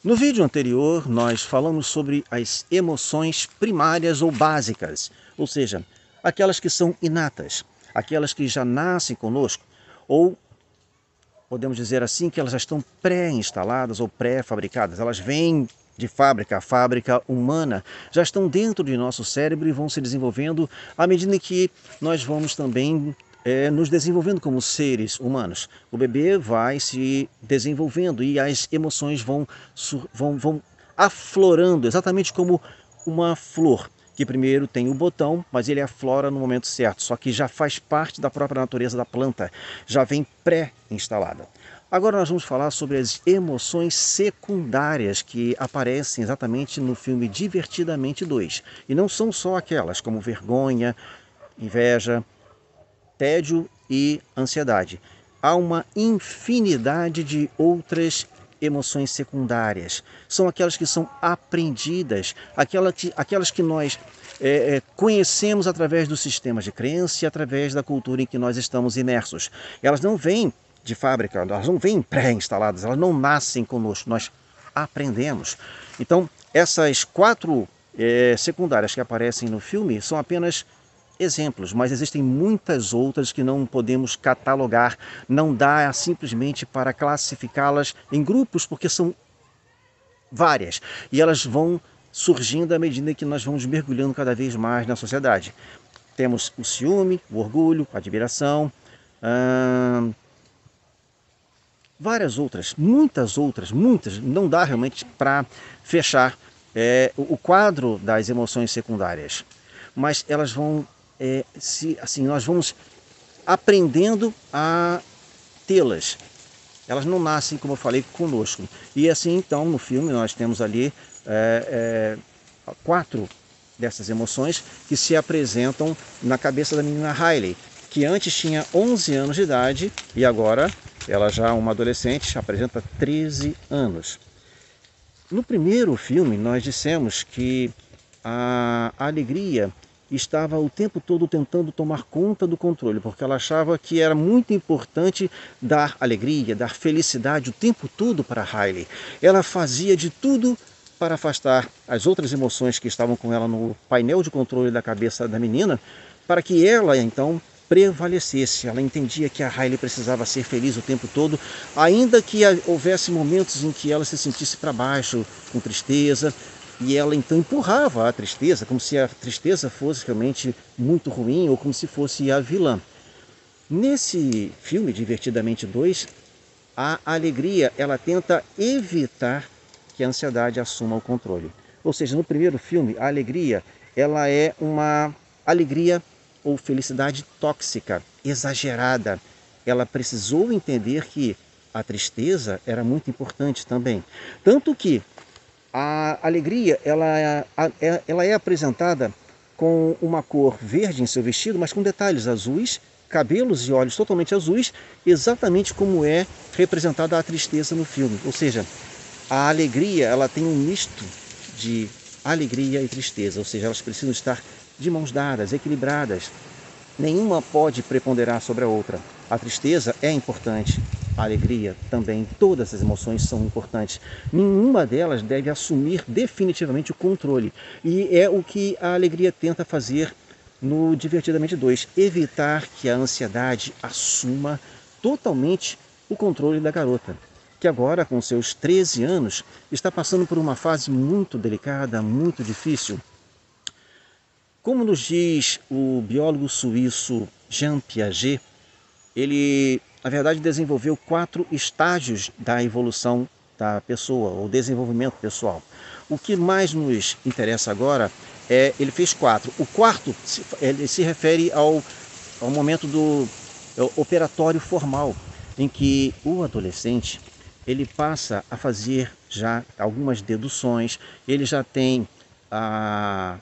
No vídeo anterior, nós falamos sobre as emoções primárias ou básicas, ou seja, aquelas que são inatas, aquelas que já nascem conosco, ou podemos dizer assim que elas já estão pré-instaladas ou pré-fabricadas, elas vêm de fábrica, a fábrica humana, já estão dentro de nosso cérebro e vão se desenvolvendo à medida que nós vamos também nos desenvolvendo como seres humanos. O bebê vai se desenvolvendo e as emoções vão aflorando, exatamente como uma flor, que primeiro tem o botão, mas ele aflora no momento certo, só que já faz parte da própria natureza da planta, já vem pré-instalada. Agora nós vamos falar sobre as emoções secundárias que aparecem exatamente no filme Divertidamente 2. E não são só aquelas como vergonha, inveja, tédio e ansiedade. Há uma infinidade de outras emoções secundárias. São aquelas que são aprendidas, aquelas que nós conhecemos através dos sistemas de crença e através da cultura em que nós estamos imersos. Elas não vêm de fábrica, elas não vêm pré-instaladas, elas não nascem conosco, nós aprendemos. Então, essas quatro secundárias que aparecem no filme são apenas exemplos, mas existem muitas outras que não podemos catalogar, não dá simplesmente para classificá-las em grupos, porque são várias, e elas vão surgindo à medida que nós vamos mergulhando cada vez mais na sociedade. Temos o ciúme, o orgulho, a admiração, várias outras, muitas, não dá realmente para fechar o quadro das emoções secundárias, mas elas vão nós vamos aprendendo a tê-las. Elas não nascem, como eu falei, conosco. E assim, então, no filme nós temos ali quatro dessas emoções que se apresentam na cabeça da menina Riley, que antes tinha 11 anos de idade e agora ela já é uma adolescente, apresenta 13 anos. No primeiro filme nós dissemos que a alegria estava o tempo todo tentando tomar conta do controle, porque ela achava que era muito importante dar alegria, dar felicidade o tempo todo para Riley. Ela fazia de tudo para afastar as outras emoções que estavam com ela no painel de controle da cabeça da menina, para que ela então prevalecesse. Ela entendia que a Riley precisava ser feliz o tempo todo, ainda que houvesse momentos em que ela se sentisse para baixo, com tristeza, e ela então empurrava a tristeza, como se a tristeza fosse realmente muito ruim ou como se fosse a vilã. Nesse filme, Divertidamente 2, a alegria ela tenta evitar que a ansiedade assuma o controle. Ou seja, no primeiro filme, a alegria ela é uma alegria ou felicidade tóxica, exagerada. Ela precisou entender que a tristeza era muito importante também. Tanto que a alegria ela é apresentada com uma cor verde em seu vestido, mas com detalhes azuis, cabelos e olhos totalmente azuis, exatamente como é representada a tristeza no filme. Ou seja, a alegria ela tem um misto de alegria e tristeza, ou seja, elas precisam estar de mãos dadas, equilibradas. Nenhuma pode preponderar sobre a outra. A tristeza é importante, a alegria também, todas as emoções são importantes. Nenhuma delas deve assumir definitivamente o controle. E é o que a alegria tenta fazer no Divertidamente 2, evitar que a ansiedade assuma totalmente o controle da garota, que agora, com seus 13 anos, está passando por uma fase muito delicada, muito difícil. Como nos diz o biólogo suíço Jean Piaget, ele, na verdade, desenvolveu 4 estágios da evolução da pessoa, ou desenvolvimento pessoal. O que mais nos interessa agora ele fez 4. O quarto ele se refere ao momento do operatório formal, em que o adolescente ele passa a fazer já algumas deduções, ele já tem a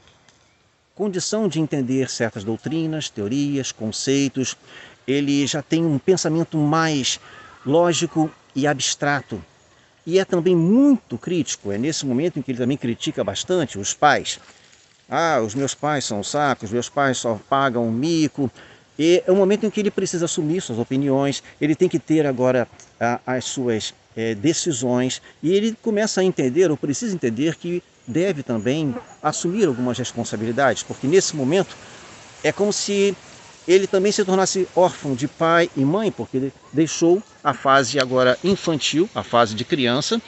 condição de entender certas doutrinas, teorias, conceitos, ele já tem um pensamento mais lógico e abstrato. E é também muito crítico, é nesse momento em que ele também critica bastante os pais. Ah, os meus pais são sacos, meus pais só pagam mico. E é um momento em que ele precisa assumir suas opiniões, ele tem que ter agora as suas decisões, e ele começa a entender, ou precisa entender, que deve também assumir algumas responsabilidades, porque nesse momento é como se ele também se tornasse órfão de pai e mãe, porque ele deixou a fase agora infantil, a fase de criança,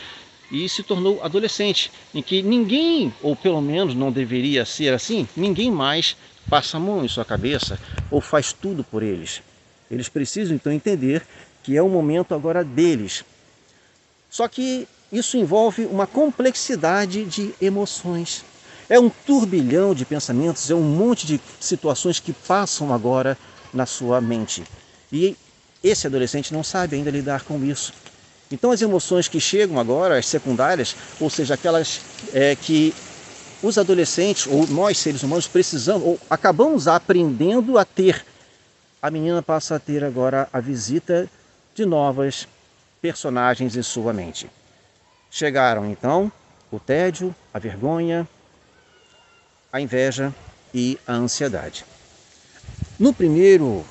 e se tornou adolescente, em que ninguém, ou pelo menos não deveria ser assim, ninguém mais passa a mão em sua cabeça ou faz tudo por eles. Eles precisam então entender que é o momento agora deles. Só que isso envolve uma complexidade de emoções. É um turbilhão de pensamentos, é um monte de situações que passam agora na sua mente. E esse adolescente não sabe ainda lidar com isso. Então as emoções que chegam agora, as secundárias, ou seja, aquelas que os adolescentes, ou nós seres humanos, precisamos, ou acabamos aprendendo a ter, a menina passa a ter agora a visita de novas personagens em sua mente. Chegaram então o tédio, a vergonha, a inveja e a ansiedade. No primeiro,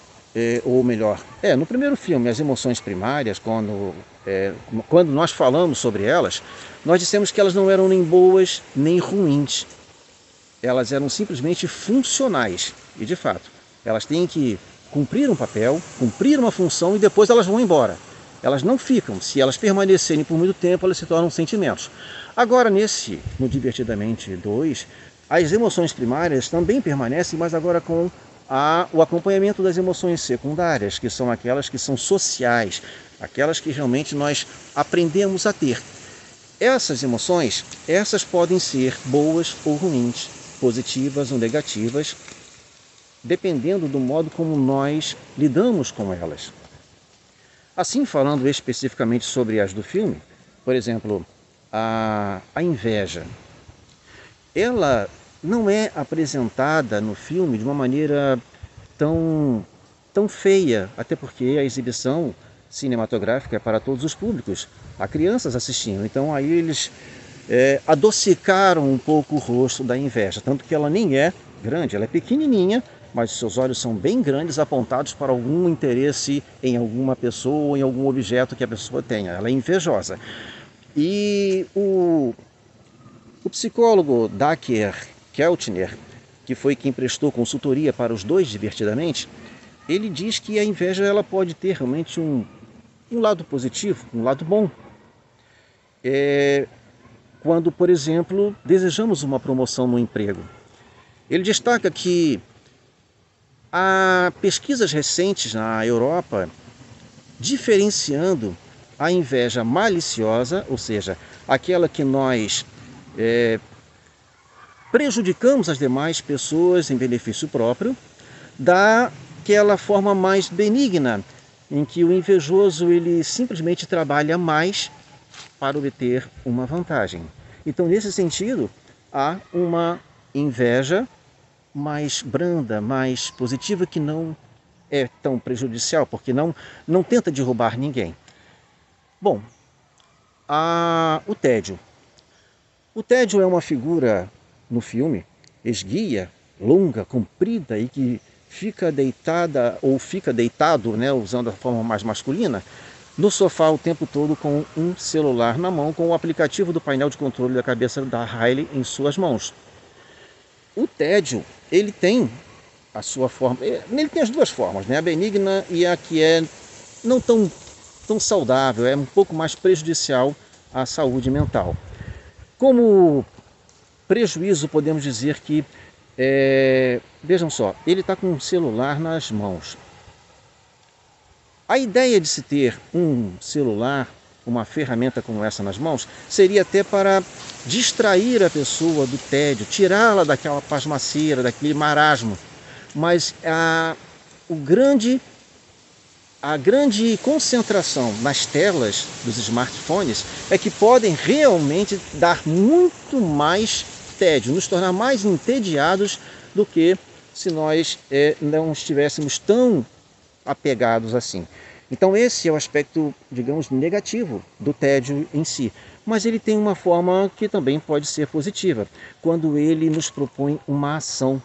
no primeiro filme, as emoções primárias, quando nós falamos sobre elas, nós dissemos que elas não eram nem boas nem ruins. Elas eram simplesmente funcionais. E de fato, elas têm que cumprir um papel, cumprir uma função e depois elas vão embora. Elas não ficam. Se elas permanecerem por muito tempo, elas se tornam sentimentos. Agora, no Divertidamente 2, as emoções primárias também permanecem, mas agora com o acompanhamento das emoções secundárias, que são aquelas que são sociais, aquelas que realmente nós aprendemos a ter. Essas emoções, essas podem ser boas ou ruins, positivas ou negativas, dependendo do modo como nós lidamos com elas. Assim, falando especificamente sobre as do filme, por exemplo, a inveja, ela não é apresentada no filme de uma maneira tão feia, até porque a exibição cinematográfica é para todos os públicos. Há crianças assistindo, então aí eles adocicaram um pouco o rosto da inveja, tanto que ela nem é grande, ela é pequenininha, mas seus olhos são bem grandes, apontados para algum interesse em alguma pessoa ou em algum objeto que a pessoa tenha. Ela é invejosa. E o psicólogo Dacher Keltner, que foi quem prestou consultoria para os dois Divertidamente, ele diz que a inveja ela pode ter realmente um lado positivo, um lado bom. Quando, por exemplo, desejamos uma promoção no emprego. Ele destaca que há pesquisas recentes na Europa diferenciando a inveja maliciosa, ou seja, aquela que nós prejudicamos as demais pessoas em benefício próprio, daquela forma mais benigna, em que o invejoso ele simplesmente trabalha mais para obter uma vantagem. Então, nesse sentido, há uma inveja mais branda, mais positiva, que não é tão prejudicial, porque não tenta derrubar ninguém. Bom, o tédio. O tédio é uma figura no filme esguia, longa, comprida e que fica deitada ou fica deitado, usando a forma mais masculina, no sofá o tempo todo com um celular na mão, com o aplicativo do painel de controle da cabeça da Riley em suas mãos. O tédio, ele tem a sua forma, ele tem as duas formas, a benigna e a que é não tão saudável, é um pouco mais prejudicial à saúde mental. Como prejuízo, podemos dizer que, vejam só, ele está com um celular nas mãos. A ideia de se ter um celular, uma ferramenta como essa nas mãos, seria até para distrair a pessoa do tédio, tirá-la daquela pasmaceira, daquele marasmo. Mas a grande concentração nas telas dos smartphones é que podem realmente dar muito mais tédio, nos tornar mais entediados do que se nós não estivéssemos tão apegados assim. Então esse é o aspecto, digamos, negativo do tédio em si. Mas ele tem uma forma que também pode ser positiva, quando ele nos propõe uma ação.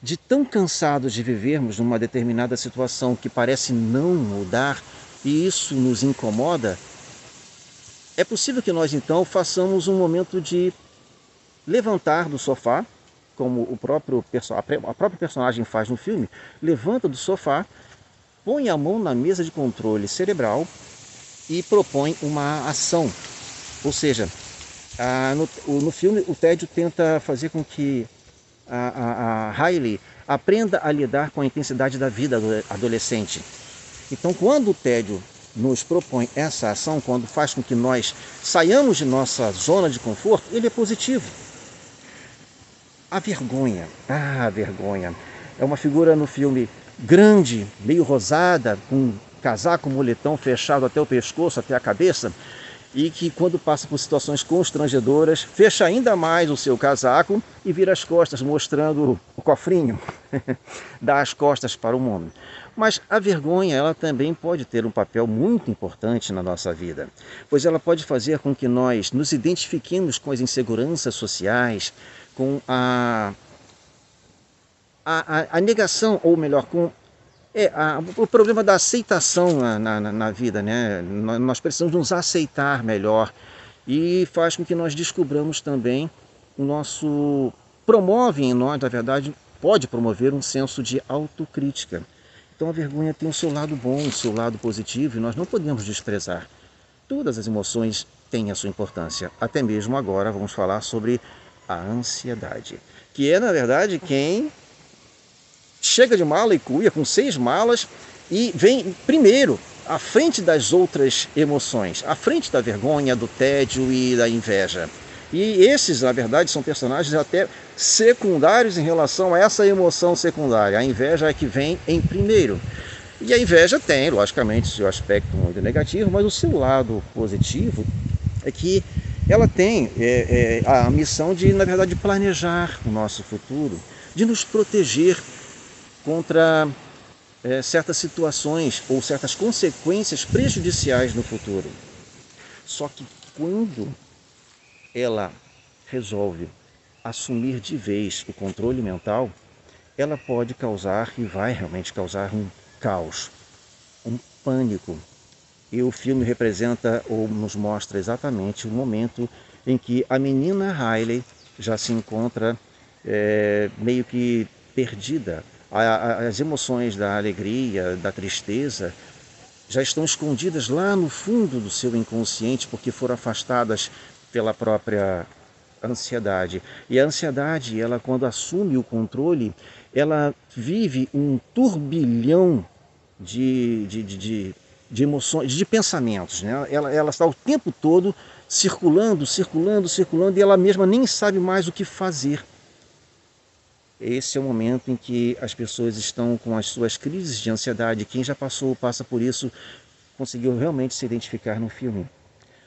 De tão cansados de vivermos numa determinada situação que parece não mudar, e isso nos incomoda, É possível que nós então façamos um momento de levantar do sofá, como a própria personagem faz no filme, levanta do sofá, põe a mão na mesa de controle cerebral e propõe uma ação. Ou seja, no filme o Tédio tenta fazer com que a Riley aprenda a lidar com a intensidade da vida adolescente. Então, quando o Tédio nos propõe essa ação, quando faz com que nós saiamos de nossa zona de conforto, ele é positivo. A vergonha, a vergonha, é uma figura no filme grande, meio rosada, com um casaco, moletom fechado até o pescoço, até a cabeça, e que quando passa por situações constrangedoras, fecha ainda mais o seu casaco e vira as costas, mostrando o cofrinho, dá as costas para o mundo. Mas a vergonha, ela também pode ter um papel muito importante na nossa vida, pois ela pode fazer com que nós nos identifiquemos com as inseguranças sociais, com a negação, ou melhor, com o problema da aceitação na vida, né? Nós precisamos nos aceitar melhor e faz com que nós descobramos também promove em nós, na verdade, pode promover um senso de autocrítica. Então a vergonha tem o seu lado bom, o seu lado positivo e nós não podemos desprezar. Todas as emoções têm a sua importância. Até mesmo agora vamos falar sobre a ansiedade, que é, na verdade, quem chega de mala e cuia com 6 malas e vem primeiro à frente das outras emoções, à frente da vergonha, do tédio e da inveja. E esses, na verdade, são personagens até secundários em relação a essa emoção secundária. A inveja é que vem em primeiro. E a inveja tem, logicamente, seu aspecto muito negativo, mas o seu lado positivo é que ela tem a missão de, na verdade, planejar o nosso futuro, de nos proteger contra certas situações ou certas consequências prejudiciais no futuro. Só que quando ela resolve assumir de vez o controle mental, ela pode causar e vai realmente causar um caos, um pânico. E o filme representa ou nos mostra exatamente o momento em que a menina Riley já se encontra meio que perdida. As emoções da alegria, da tristeza, já estão escondidas lá no fundo do seu inconsciente porque foram afastadas pela própria ansiedade. E a ansiedade, ela quando assume o controle, ela vive um turbilhão de emoções, de pensamentos, né? Ela está o tempo todo circulando e ela mesma nem sabe mais o que fazer. Esse é o momento em que as pessoas estão com as suas crises de ansiedade. Quem já passa por isso, conseguiu realmente se identificar no filme.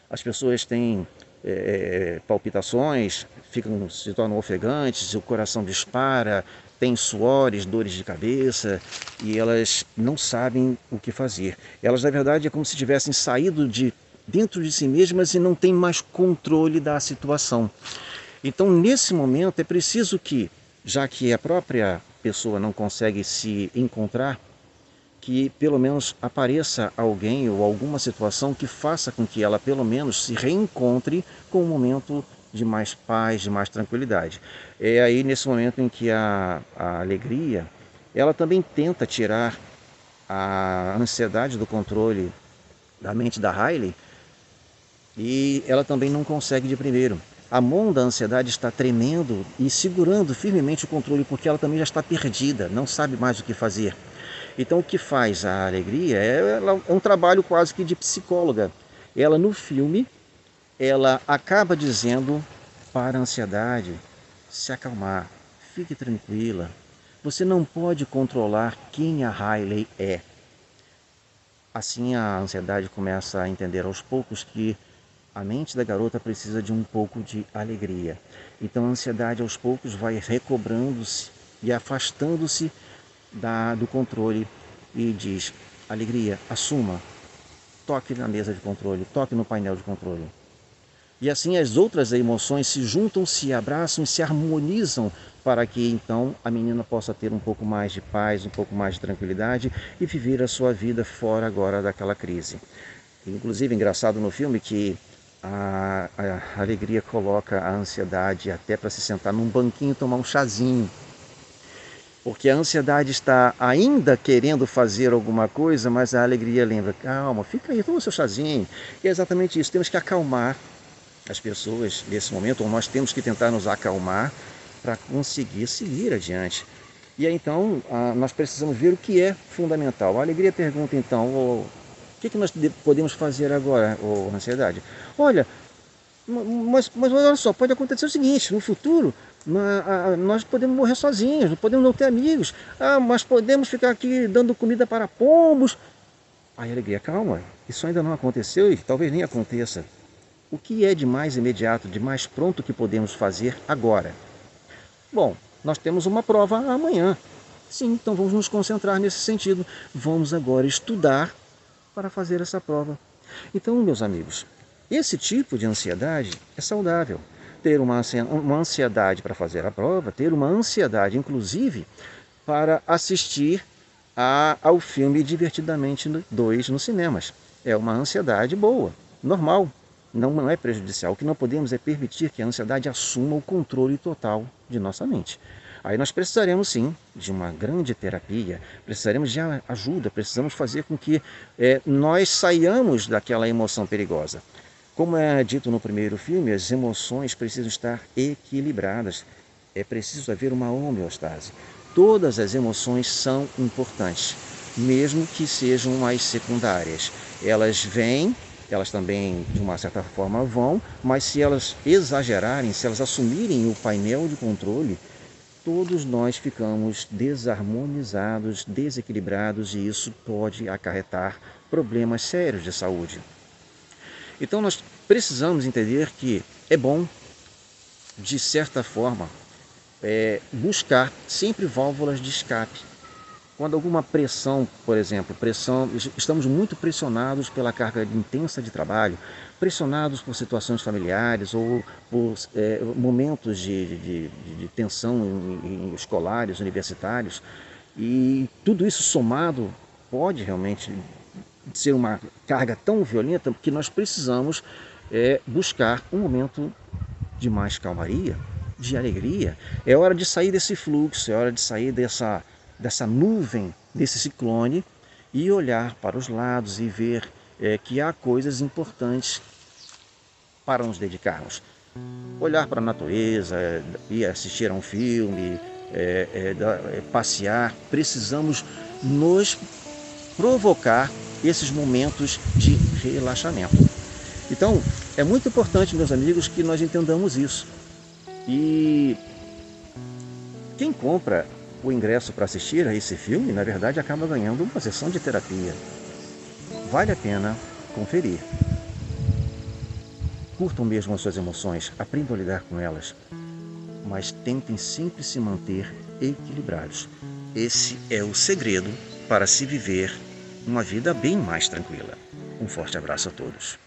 As pessoas têm palpitações, se tornam ofegantes, o coração dispara, têm suores, dores de cabeça e elas não sabem o que fazer. Elas, na verdade, é como se tivessem saído dentro de si mesmas e não têm mais controle da situação. Então, nesse momento, é preciso que, já que a própria pessoa não consegue se encontrar, que pelo menos apareça alguém ou alguma situação que faça com que ela pelo menos se reencontre com um momento de mais paz, de mais tranquilidade. É aí nesse momento em que a alegria, ela também tenta tirar a ansiedade do controle da mente da Riley e ela também não consegue de primeiro. A mão da ansiedade está tremendo e segurando firmemente o controle porque ela também já está perdida, não sabe mais o que fazer. Então o que faz a alegria é um trabalho quase que de psicóloga. Ela no filme, ela acaba dizendo para a ansiedade se acalmar, fique tranquila. Você não pode controlar quem a Riley é. Assim a ansiedade começa a entender aos poucos que a mente da garota precisa de um pouco de alegria. Então a ansiedade aos poucos vai recobrando-se e afastando-se do controle e diz: alegria, assuma, toque na mesa de controle, toque no painel de controle. E assim as outras emoções se juntam, se abraçam e se harmonizam para que então a menina possa ter um pouco mais de paz, um pouco mais de tranquilidade e viver a sua vida fora agora daquela crise. Inclusive, engraçado no filme que a alegria coloca a ansiedade até para se sentar num banquinho e tomar um chazinho. Porque a ansiedade está ainda querendo fazer alguma coisa, mas a alegria lembra, calma, fica aí, toma seu chazinho. E é exatamente isso, temos que acalmar as pessoas nesse momento, ou nós temos que tentar nos acalmar para conseguir seguir adiante. E aí então nós precisamos ver o que é fundamental. A alegria pergunta então, o que nós podemos fazer agora, ansiedade? Olha, mas olha só, pode acontecer o seguinte, no futuro nós podemos morrer sozinhos, não podemos não ter amigos, mas podemos ficar aqui dando comida para pombos. Aí a alegria, calma, isso ainda não aconteceu e talvez nem aconteça. O que é de mais imediato, de mais pronto que podemos fazer agora? Bom, nós temos uma prova amanhã. Sim, então vamos nos concentrar nesse sentido. Vamos agora estudar para fazer essa prova. Então, meus amigos, esse tipo de ansiedade é saudável. Ter uma ansiedade para fazer a prova, ter uma ansiedade, inclusive, para assistir ao filme Divertidamente 2 nos cinemas. É uma ansiedade boa, normal, não é prejudicial. O que não podemos é permitir que a ansiedade assuma o controle total de nossa mente. Aí nós precisaremos sim de uma grande terapia, precisaremos de ajuda, precisamos fazer com que nós saiamos daquela emoção perigosa. Como é dito no primeiro filme, as emoções precisam estar equilibradas, é preciso haver uma homeostase. Todas as emoções são importantes, mesmo que sejam as secundárias. Elas vêm, elas também de uma certa forma vão, mas se elas exagerarem, se elas assumirem o painel de controle, todos nós ficamos desarmonizados, desequilibrados e isso pode acarretar problemas sérios de saúde. Então nós precisamos entender que é bom, de certa forma, buscar sempre válvulas de escape. Quando alguma pressão, por exemplo, estamos muito pressionados pela carga intensa de trabalho, pressionados por situações familiares ou por momentos de tensão em escolares, universitários, e tudo isso somado pode realmente ser uma carga tão violenta que nós precisamos buscar um momento de mais calmaria, de alegria. É hora de sair desse fluxo, é hora de sair dessa nuvem, desse ciclone e olhar para os lados e ver que há coisas importantes para nos dedicarmos. Olhar para a natureza, ir assistir a um filme, passear. Precisamos nos provocar esses momentos de relaxamento. Então, é muito importante, meus amigos, que nós entendamos isso. E quem compra o ingresso para assistir a esse filme, na verdade, acaba ganhando uma sessão de terapia. Vale a pena conferir. Curtam mesmo as suas emoções, aprendam a lidar com elas, mas tentem sempre se manter equilibrados. Esse é o segredo para se viver uma vida bem mais tranquila. Um forte abraço a todos.